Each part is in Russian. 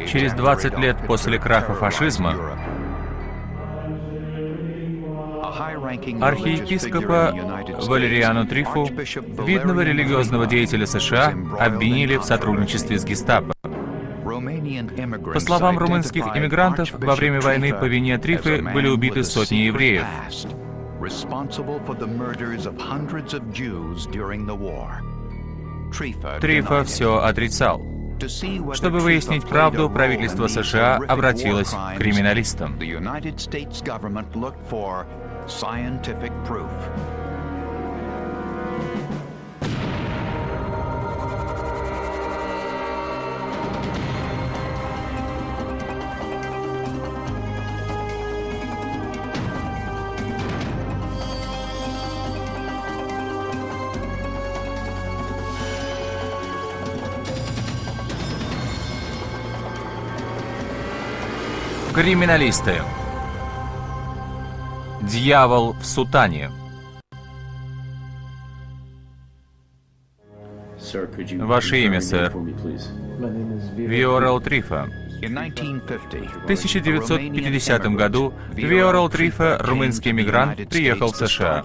Через 20 лет после краха фашизма архиепископа Валериану Трифу, видного религиозного деятеля США, обвинили в сотрудничестве с гестапо. По словам румынских эммигрантов, во время войны по вине Трифы были убиты сотни евреев. Трифа все отрицал. Чтобы выяснить правду, правительство США обратилось к криминалистам. Криминалисты. Дьявол в сутане. Ваше имя, сэр? Трифа. В 1950 году Трифа, румынский эмигрант, приехал в США.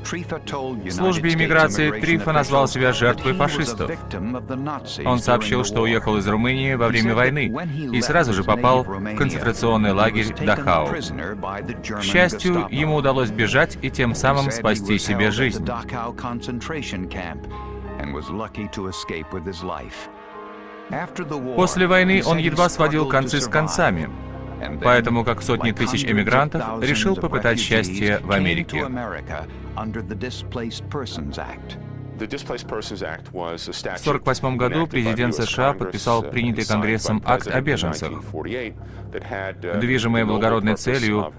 В службе иммиграции Трифа назвал себя жертвой фашистов. Он сообщил, что уехал из Румынии во время войны и сразу же попал в концентрационный лагерь Дахау. К счастью, ему удалось бежать и тем самым спасти себе жизнь. После войны он едва сводил концы с концами, поэтому, как сотни тысяч эмигрантов, решил попытать счастье в Америке. В 1948 году президент США подписал принятый Конгрессом акт о беженцах. Движимая благородной целью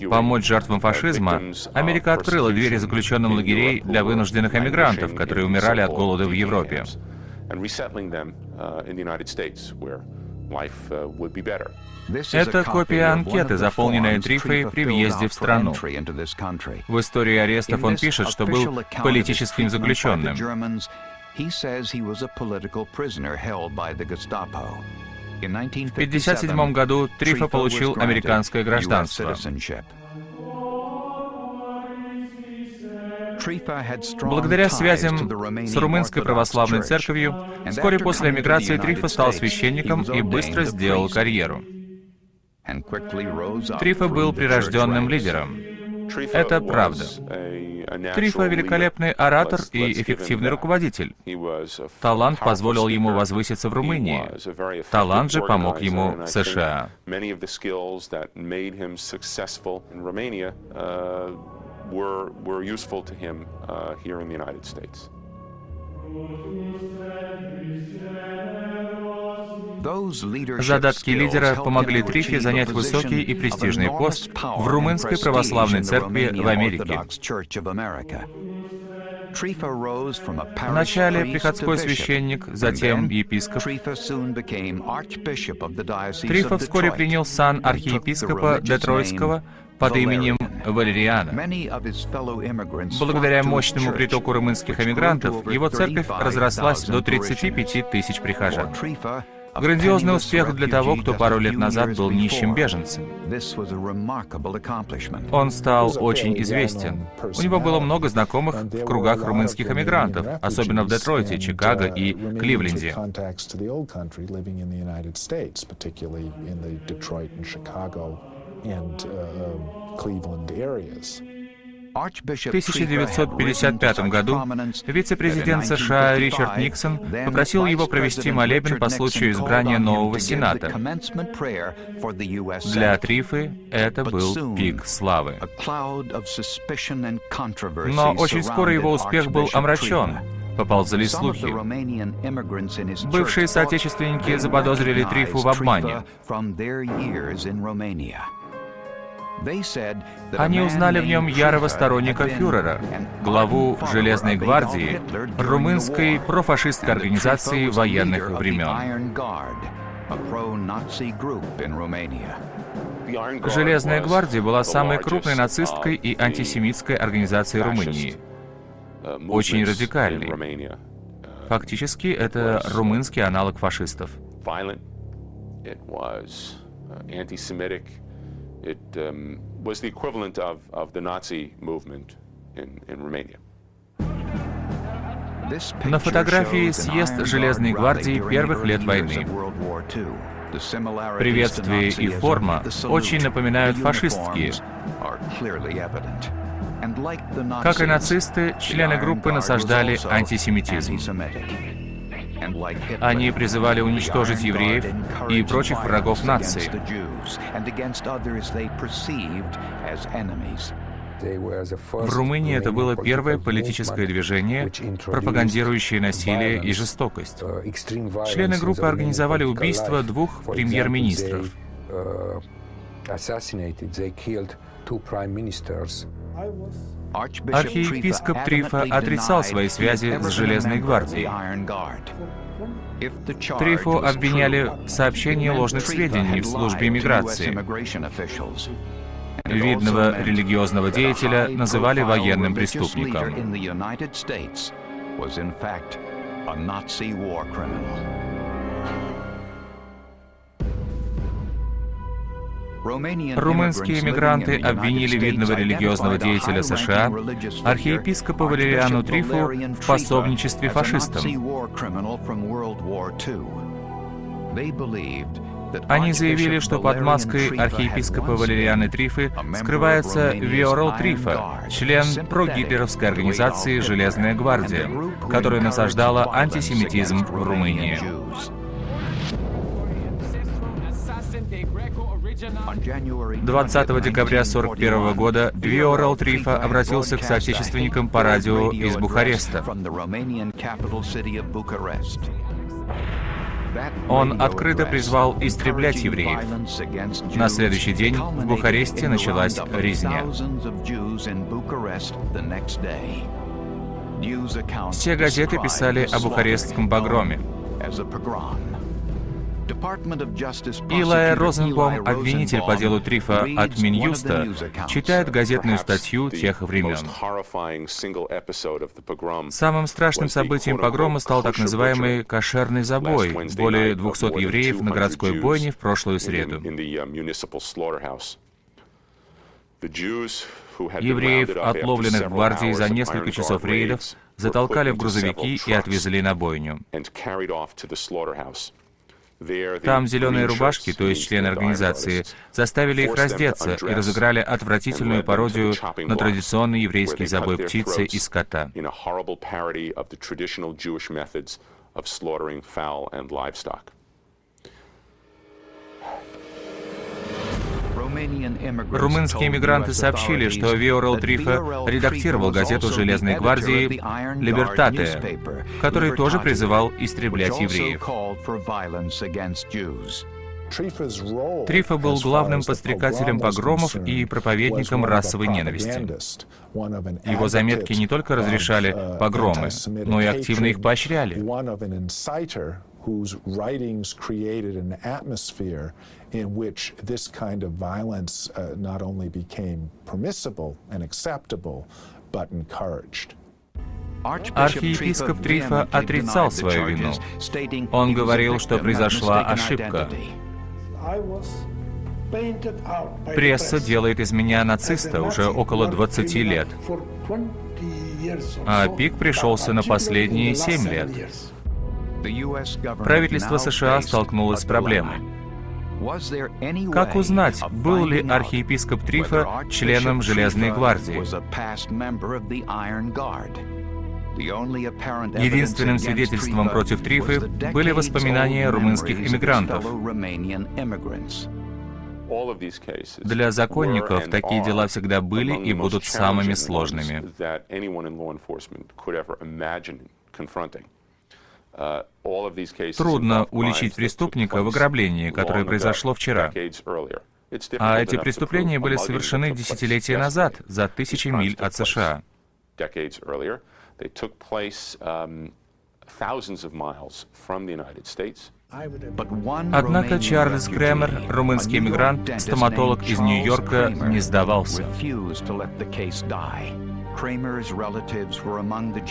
помочь жертвам фашизма, Америка открыла двери заключенным лагерей для вынужденных эмигрантов, которые умирали от голода в Европе. Это копия анкеты, заполненная Трифой при въезде в страну. В истории арестов он пишет, что был политическим заключенным. В 1957 году Трифа получил американское гражданство. Благодаря связям с румынской православной церковью, вскоре после эмиграции Трифа стал священником и быстро сделал карьеру. Трифа был прирожденным лидером. Это правда. Трифа — великолепный оратор и эффективный руководитель. Талант позволил ему возвыситься в Румынии. Талант же помог ему в США. Were useful to him here in the United States. Задатки лидера помогли Трифе занять высокий и престижный пост в румынской православной церкви в Америке. Вначале приходской священник, затем епископ. Трифа вскоре принял сан архиепископа Детройтского под именем Валериана. Благодаря мощному притоку румынских эмигрантов, его церковь разрослась до 35 тысяч прихожан. Грандиозный успех для того, кто пару лет назад был нищим беженцем. Он стал очень известен. У него было много знакомых в кругах румынских эмигрантов, особенно в Детройте, Чикаго и Кливленде. В 1955 году вице-президент США Ричард Никсон попросил его провести молебен по случаю избрания нового Сената. Для Трифы это был пик славы. Но очень скоро его успех был омрачен. Поползли слухи. Бывшие соотечественники заподозрили Трифу в обмане. Они узнали в нем ярого сторонника фюрера, главу Железной гвардии, румынской профашистской организации военных времен. Железная гвардия была самой крупной нацистской и антисемитской организацией Румынии. Очень радикальной. Фактически, это румынский аналог фашистов. На фотографии съезд Железной гвардии первых лет войны. Приветствие и форма очень напоминают фашистские. Как и нацисты, члены группы насаждали антисемитизм. Они призывали уничтожить евреев и прочих врагов нации. В Румынии это было первое политическое движение, пропагандирующее насилие и жестокость. Члены группы организовали убийство двух премьер-министров. Архиепископ Трифа отрицал свои связи с Железной гвардией. Трифу обвиняли в сообщении ложных сведений в службе эмиграции. Видного религиозного деятеля называли военным преступником. Румынские эмигранты обвинили видного религиозного деятеля США, архиепископа Валериану Трифу, в пособничестве фашистам. Они заявили, что под маской архиепископа Валерианы Трифы скрывается Дьявол Трифа, член прогитлеровской организации «Железная гвардия», которая насаждала антисемитизм в Румынии. 20 декабря 1941 года Дьявол Трифа обратился к соотечественникам по радио из Бухареста. Он открыто призвал истреблять евреев. На следующий день в Бухаресте началась резня. Все газеты писали о бухарестском погроме. Илай Розенбом, обвинитель по делу Трифа от Минюста, читает газетную статью тех времен. Самым страшным событием погрома стал так называемый кошерный забой. Более 200 евреев на городской бойне в прошлую среду. Евреев, отловленных гвардией за несколько часов рейдов, затолкали в грузовики и отвезли на бойню. Там зеленые рубашки, то есть члены организации, заставили их раздеться и разыграли отвратительную пародию на традиционный еврейский забой птицы и скота. Румынские эмигранты сообщили, что Дьявол Трифа редактировал газету Железной гвардии «Либертате», который тоже призывал истреблять евреев. Трифа был главным подстрекателем погромов и проповедником расовой ненависти. Его заметки не только разрешали погромы, но и активно их поощряли. Whose writings created an atmosphere in which this kind of violence not only became permissible and acceptable, but encouraged. Архиепископ Трифа отрицал свою вину. Он говорил, что произошла ошибка. Пресса делает из меня нациста уже около 20 лет, а пик пришелся на последние 7 лет. Правительство США столкнулось с проблемой. Как узнать, был ли архиепископ Трифа членом Железной гвардии? Единственным свидетельством против Трифы были воспоминания румынских эммигрантов. Для законников такие дела всегда были и будут самыми сложными. Трудно уличить преступника в ограблении, которое произошло вчера. А эти преступления были совершены десятилетия назад, за тысячи миль от США. Однако Чарльз Кремер, румынский эмигрант, стоматолог из Нью-Йорка, не сдавался.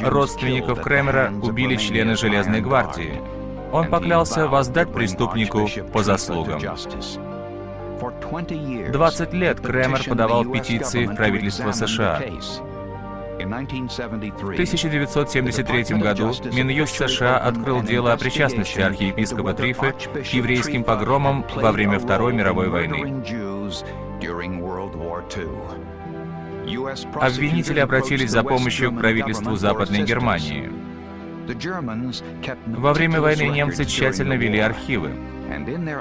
Родственников Крэмера убили члены Железной гвардии. Он поклялся воздать преступнику по заслугам. 20 лет Крэмер подавал петиции в правительство США. В 1973 году Минюст США открыл дело о причастности архиепископа Трифы к еврейским погромам во время Второй мировой войны. Обвинители обратились за помощью к правительству Западной Германии. Во время войны немцы тщательно вели архивы.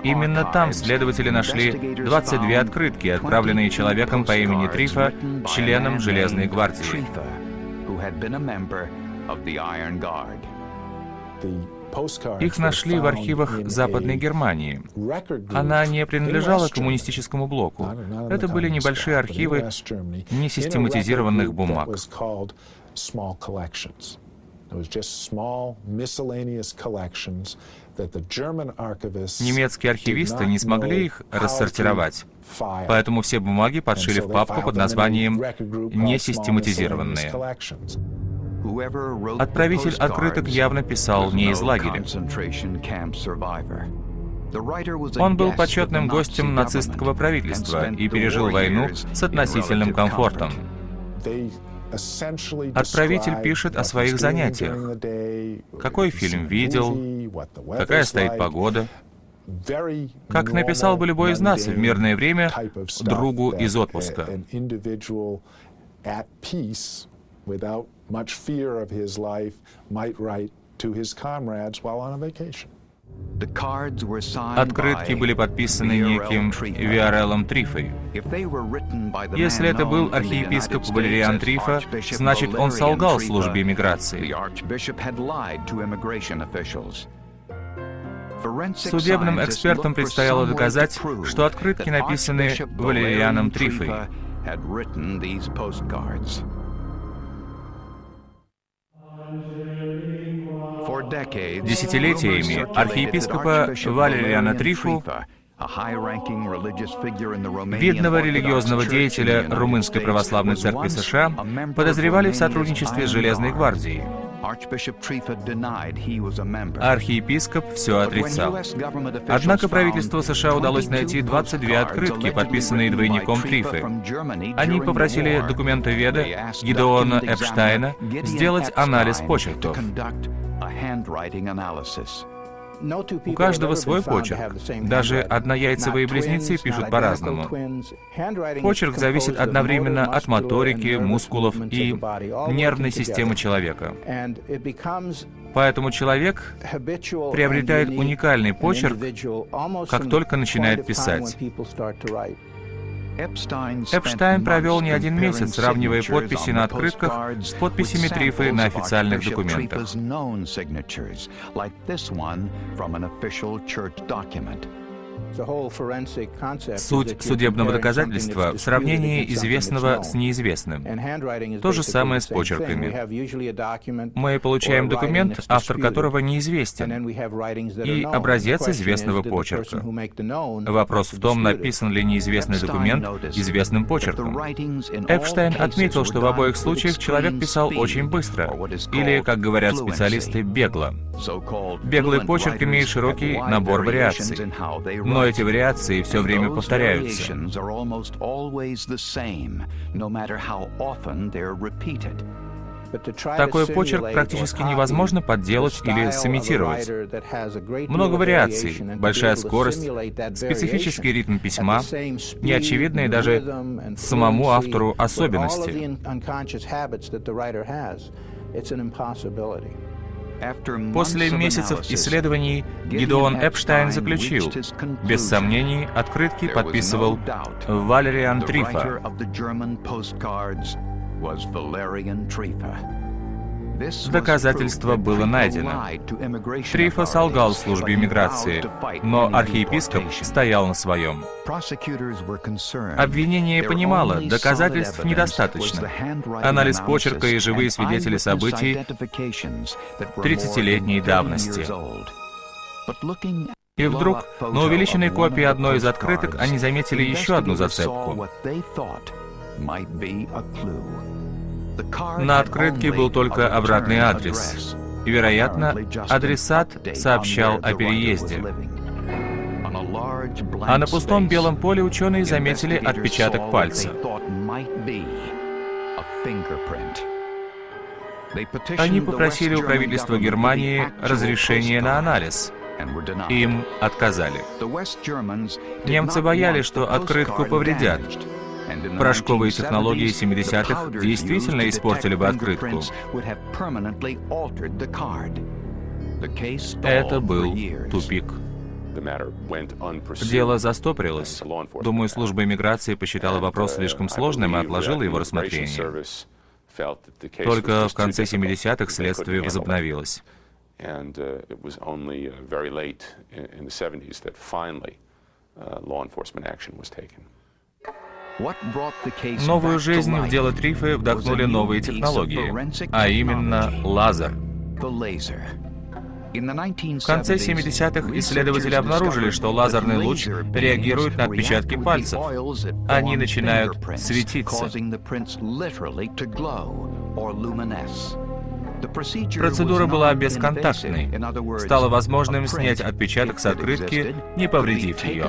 Именно там следователи нашли 22 открытки, отправленные человеком по имени Трифа, членом Железной гвардии. Их нашли в архивах Западной Германии. Она не принадлежала коммунистическому блоку. Это были небольшие архивы несистематизированных бумаг. Немецкие архивисты не смогли их рассортировать, поэтому все бумаги подшили в папку под названием «несистематизированные». Отправитель открыток явно писал не из лагеря. Он был почетным гостем нацистского правительства и пережил войну с относительным комфортом. Отправитель пишет о своих занятиях. Какой фильм видел, какая стоит погода. Как написал бы любой из нас в мирное время другу из отпуска. Открытки были подписаны неким Валерианом Трифой. Если это был архиепископ Валериан Трифа, значит, он солгал службе эмиграции. Судебным экспертам предстояло доказать, что открытки написаны Валерианом Трифой. Десятилетиями архиепископа Валериана Трифу, видного религиозного деятеля Румынской православной церкви США, подозревали в сотрудничестве с Железной гвардией. Архиепископ все отрицал. Однако правительству США удалось найти 22 открытки, подписанные двойником Трифы. Они попросили документоведа Гидеона Эпштейна сделать анализ почерков. У каждого свой почерк. Даже однояйцевые близнецы пишут по-разному. Почерк зависит одновременно от моторики, мускулов и нервной системы человека. Поэтому человек приобретает уникальный почерк, как только начинает писать. Эпштейн провел не один месяц, сравнивая подписи на открытках с подписями Трифы на официальных документах. Суть судебного доказательства — в сравнении известного с неизвестным. То же самое с почерками. Мы получаем документ, автор которого неизвестен, и образец известного почерка. Вопрос в том, написан ли неизвестный документ известным почерком. Эпштейн отметил, что в обоих случаях человек писал очень быстро, или, как говорят специалисты, бегло. Беглый почерк имеет широкий набор вариаций. Но эти вариации все время повторяются. Такой почерк практически невозможно подделать или сымитировать. Много вариаций, большая скорость, специфический ритм письма, неочевидные даже самому автору особенности. После месяцев исследований Гидеон Эпштейн заключил: без сомнений, открытки подписывал Валериан Трифа. Доказательство было найдено. Трифа солгал в службе иммиграции, но архиепископ стоял на своем. Обвинение понимало, доказательств недостаточно. Анализ почерка и живые свидетели событий 30-летней давности. И вдруг на увеличенной копии одной из открыток они заметили еще одну зацепку. На открытке был только обратный адрес. И, вероятно, адресат сообщал о переезде. А на пустом белом поле ученые заметили отпечаток пальца. Они попросили у правительства Германии разрешения на анализ. Им отказали. Немцы боялись, что открытку повредят. Порошковые технологии 70-х действительно испортили бы открытку. Это был тупик. Дело застопорилось. Думаю, служба иммиграции посчитала вопрос слишком сложным и отложила его рассмотрение. Только в конце 70-х следствие возобновилось. Новую жизнь в дело Трифы вдохнули новые технологии, а именно лазер. В конце 70-х исследователи обнаружили, что лазерный луч реагирует на отпечатки пальцев. Они начинают светиться. Процедура была бесконтактной. Стало возможным снять отпечаток с открытки, не повредив ее.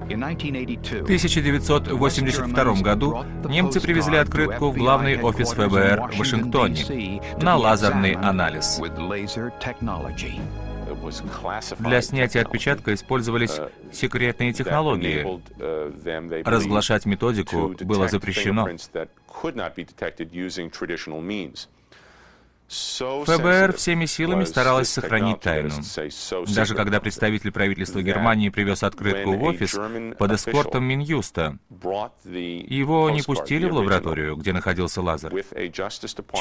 В 1982 году немцы привезли открытку в главный офис ФБР в Вашингтоне на лазерный анализ. Для снятия отпечатка использовались секретные технологии. Разглашать методику было запрещено. ФБР всеми силами старалась сохранить тайну. Даже когда представитель правительства Германии привез открытку в офис под эскортом Минюста, его не пустили в лабораторию, где находился лазер.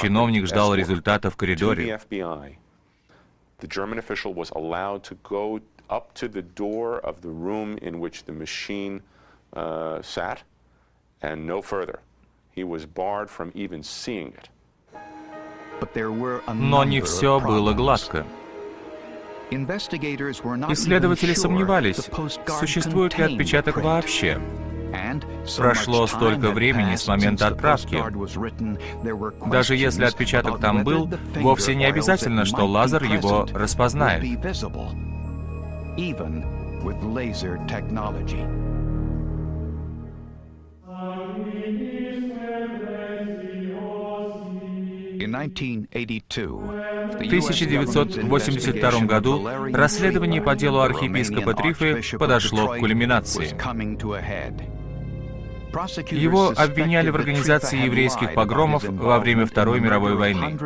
Чиновник ждал результата в коридоре. Но не все было гладко. Исследователи сомневались, существует ли отпечаток вообще. Прошло столько времени с момента отправки. Даже если отпечаток там был, вовсе не обязательно, что лазер его распознает. В 1982 году расследование по делу архиепископа Трифы подошло к кульминации. Его обвиняли в организации еврейских погромов во время Второй мировой войны.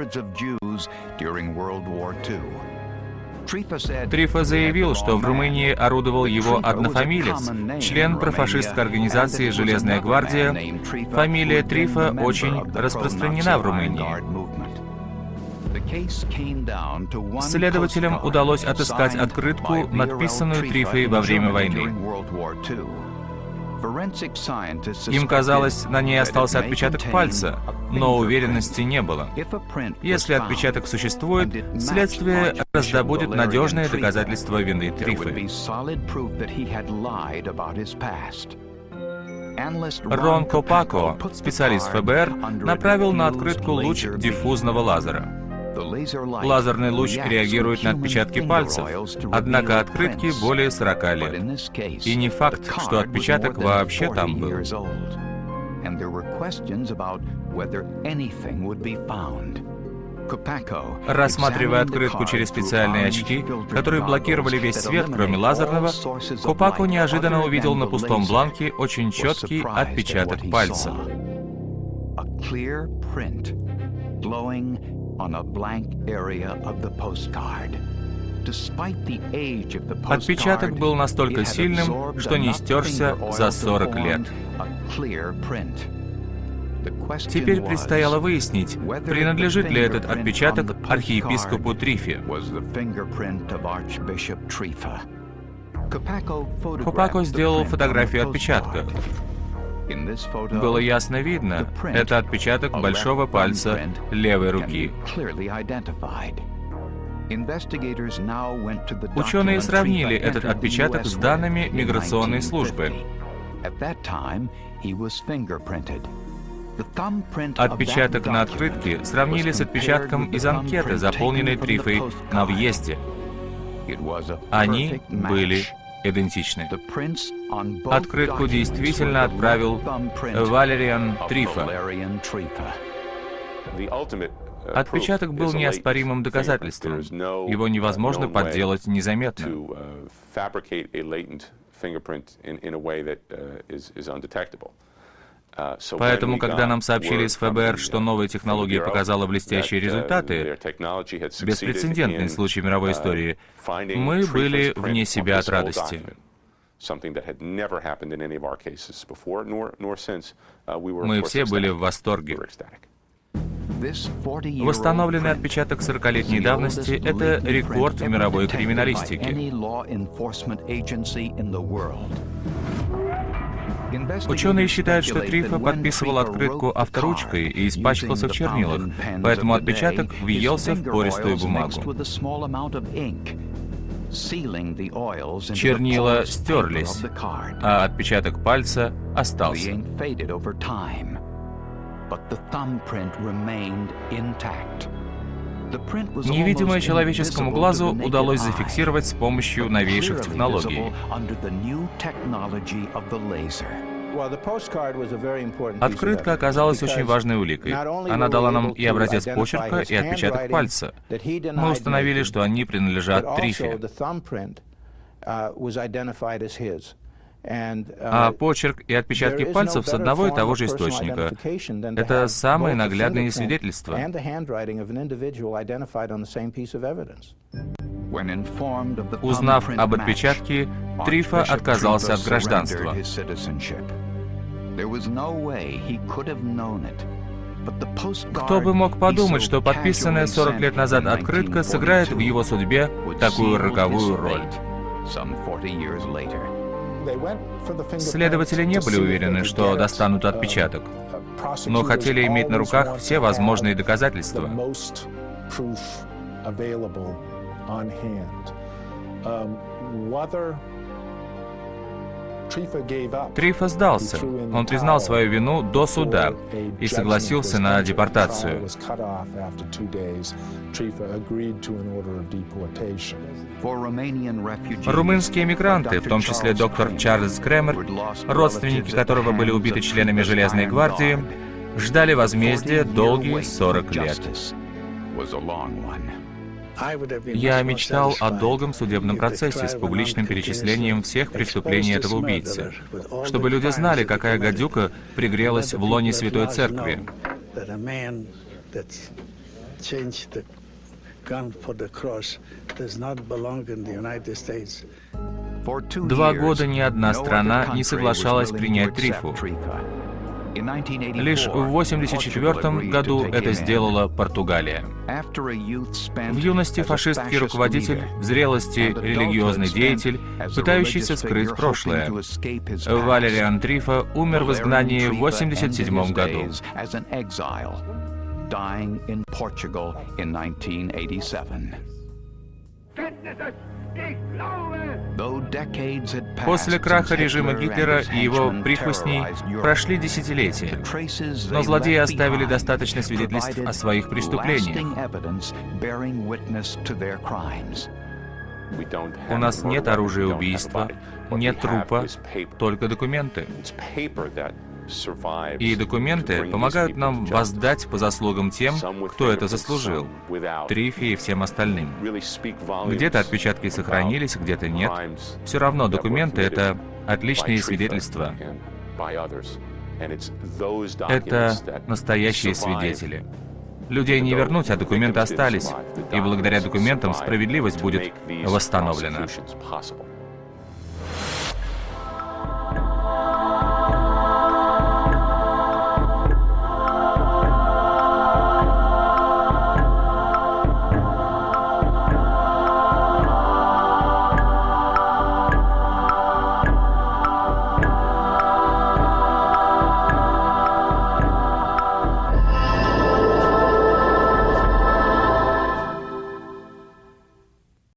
Трифа заявил, что в Румынии орудовал его однофамилец, член профашистской организации «Железная гвардия». Фамилия Трифа очень распространена в Румынии. Следователям удалось отыскать открытку, надписанную Трифой во время войны. Им казалось, на ней остался отпечаток пальца, но уверенности не было. Если отпечаток существует, следствие раздобудет надежные доказательства вины Трифы. Рон Копако, специалист ФБР, направил на открытку луч диффузного лазера. Лазерный луч реагирует на отпечатки пальцев, однако открытке более 40 лет. И не факт, что отпечаток вообще там был. Рассматривая открытку через специальные очки, которые блокировали весь свет, кроме лазерного, Копако неожиданно увидел на пустом бланке очень четкий отпечаток пальца. Отпечаток был настолько сильным, что не стерся за 40 лет. Теперь предстояло выяснить, принадлежит ли этот отпечаток архиепископу Трифе. Копако сделал фотографию отпечатка. Было ясно видно, это отпечаток большого пальца левой руки. Ученые сравнили этот отпечаток с данными миграционной службы. Отпечаток на открытке сравнили с отпечатком из анкеты, заполненной Трифой на въезде. Они были идентичны. Открытку действительно отправил Валериана Трифу. Отпечаток был неоспоримым доказательством. Его невозможно подделать незаметно. Поэтому, когда нам сообщили из ФБР, что новая технология показала блестящие результаты, беспрецедентный случай в мировой истории, мы были вне себя от радости. Мы все были в восторге. Восстановленный отпечаток 40-летней давности — это рекорд в мировой криминалистике. Ученые считают, что Трифа подписывал открытку авторучкой и испачкался в чернилах, поэтому отпечаток въелся в пористую бумагу. Чернила стерлись, а отпечаток пальца остался. Невидимое человеческому глазу удалось зафиксировать с помощью новейших технологий. Открытка оказалась очень важной уликой. Она дала нам и образец почерка, и отпечаток пальца. Мы установили, что они принадлежат Трифе. А почерк и отпечатки пальцев с одного и того же источника. Это самые наглядные свидетельства. Узнав об отпечатке, Трифа отказался от гражданства. Кто бы мог подумать, что подписанная 40 лет назад открытка сыграет в его судьбе такую роковую роль. Следователи не были уверены, что достанут отпечаток, но хотели иметь на руках все возможные доказательства. Трифа сдался. Он признал свою вину до суда и согласился на депортацию. Румынские эммигранты, в том числе доктор Чарльз Кремер, родственники которого были убиты членами Железной гвардии, ждали возмездия долгие 40 лет. Я мечтал о долгом судебном процессе с публичным перечислением всех преступлений этого убийцы, чтобы люди знали, какая гадюка пригрелась в лоне Святой Церкви. 2 года ни одна страна не соглашалась принять Трифу. Лишь в 1984 году это сделала Португалия. В юности фашистский руководитель, в зрелости религиозный деятель, пытающийся скрыть прошлое. Валериан Трифу умер в изгнании в 1987 году. После краха режима Гитлера и его прихвостней прошли десятилетия, но злодеи оставили достаточно свидетельств о своих преступлениях. У нас нет оружия убийства, нет трупа, только документы. И документы помогают нам воздать по заслугам тем, кто это заслужил, Трифе и всем остальным. Где-то отпечатки сохранились, где-то нет. Все равно документы — это отличные свидетельства. Это настоящие свидетели. Людей не вернуть, а документы остались. И благодаря документам справедливость будет восстановлена.